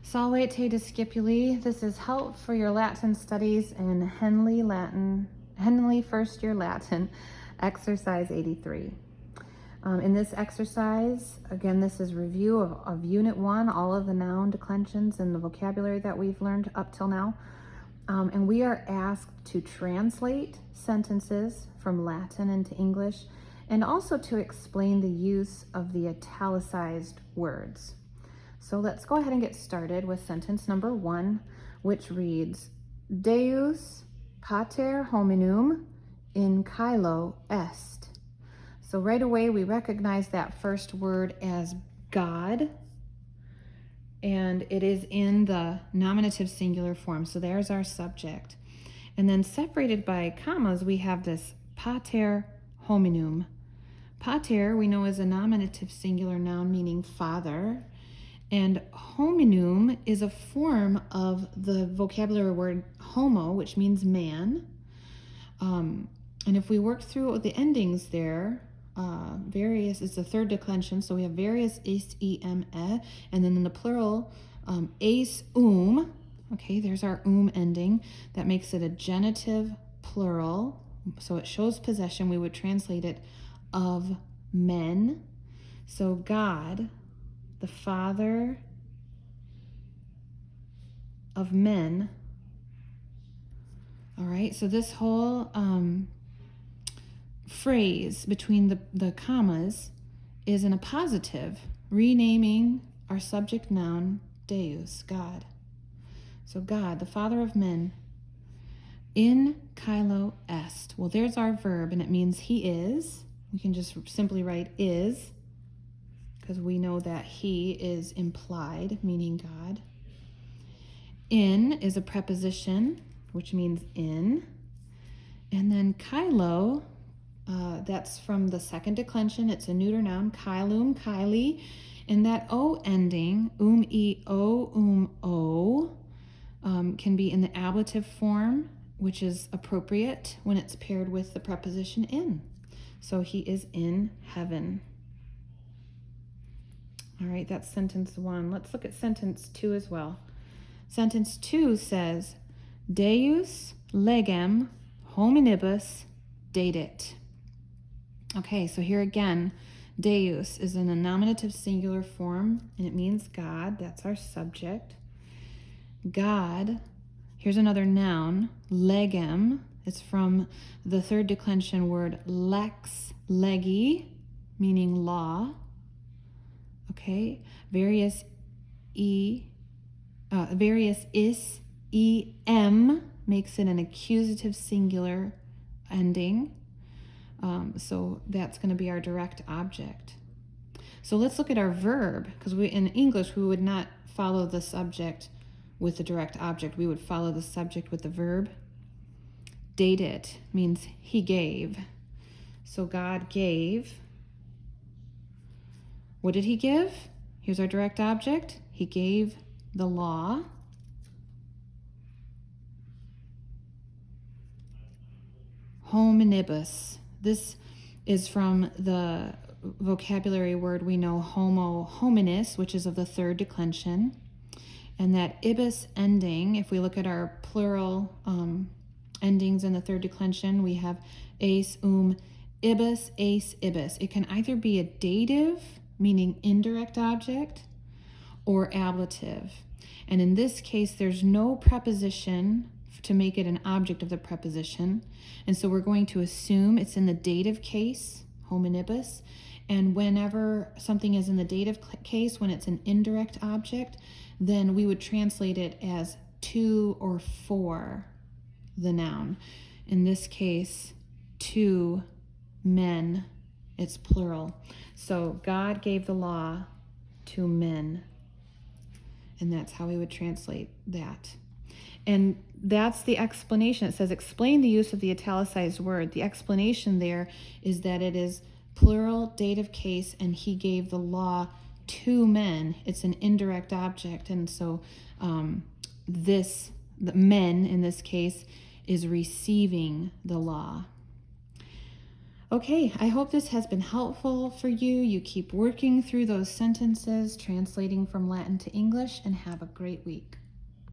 Salve te discipuli. This is help for your Latin studies in Henle First Year Latin, exercise 83. In this exercise, again, this is review of Unit 1, all of the noun declensions and the vocabulary that we've learned up till now. And we are asked to translate sentences from Latin into English and also to explain the use of the italicized words. So let's go ahead and get started with sentence number 1, which reads, Deus pater hominum in caelo est. So right away we recognize that first word as God, and it is in the nominative singular form. So there's our subject. And then separated by commas, we have this pater hominum. Pater, we know, is a nominative singular noun meaning father. And hominum is a form of the vocabulary word homo, which means man. And if we work through the endings there, it's the third declension, so we have various is, em, e, and then in the plural, es, okay, there's our ending. That makes it a genitive plural, so it shows possession. We would translate it of men. So God, the Father of men. All right, so this whole phrase between the commas is in a positive, renaming our subject noun Deus, God. So God, the Father of men, in caelo est. Well, there's our verb, and it means he is. We can just simply write is, because we know that he is implied, meaning God. In is a preposition, which means in. And then caelo, that's from the second declension. It's a neuter noun, caelum, caeli. And that O ending, o, can be in the ablative form, which is appropriate when it's paired with the preposition in. So he is in heaven. All right, that's sentence 1. Let's look at sentence 2 as well. Sentence 2 says, Deus legem hominibus dedit. Okay, so here again, Deus is in a nominative singular form, and it means God. That's our subject. God, here's another noun, legem. It's from the third declension word lex, legi, meaning law. Okay, various is, em makes it an accusative singular ending. So that's going to be our direct object. So let's look at our verb, because in English we would not follow the subject with the direct object. We would follow the subject with the verb. Dedit means he gave. So God gave. What did he give? Here's our direct object. He gave the law. Hominibus. This is from the vocabulary word we know, homo hominis, which is of the third declension. And that ibis ending, if we look at our plural endings in the third declension, we have es, ibis, es, ibis. It can either be a dative, meaning indirect object, or ablative. And in this case, there's no preposition to make it an object of the preposition. And so we're going to assume it's in the dative case, hominibus. And whenever something is in the dative case, when it's an indirect object, then we would translate it as to or for the noun. In this case, to men, it's plural. So God gave the law to men. And that's how we would translate that. And that's the explanation. It says, explain the use of the italicized word. The explanation there is that it is plural dative case, and he gave the law to men. It's an indirect object. And so the men, in this case, is receiving the law. Okay, I hope this has been helpful for you. You keep working through those sentences, translating from Latin to English, and have a great week.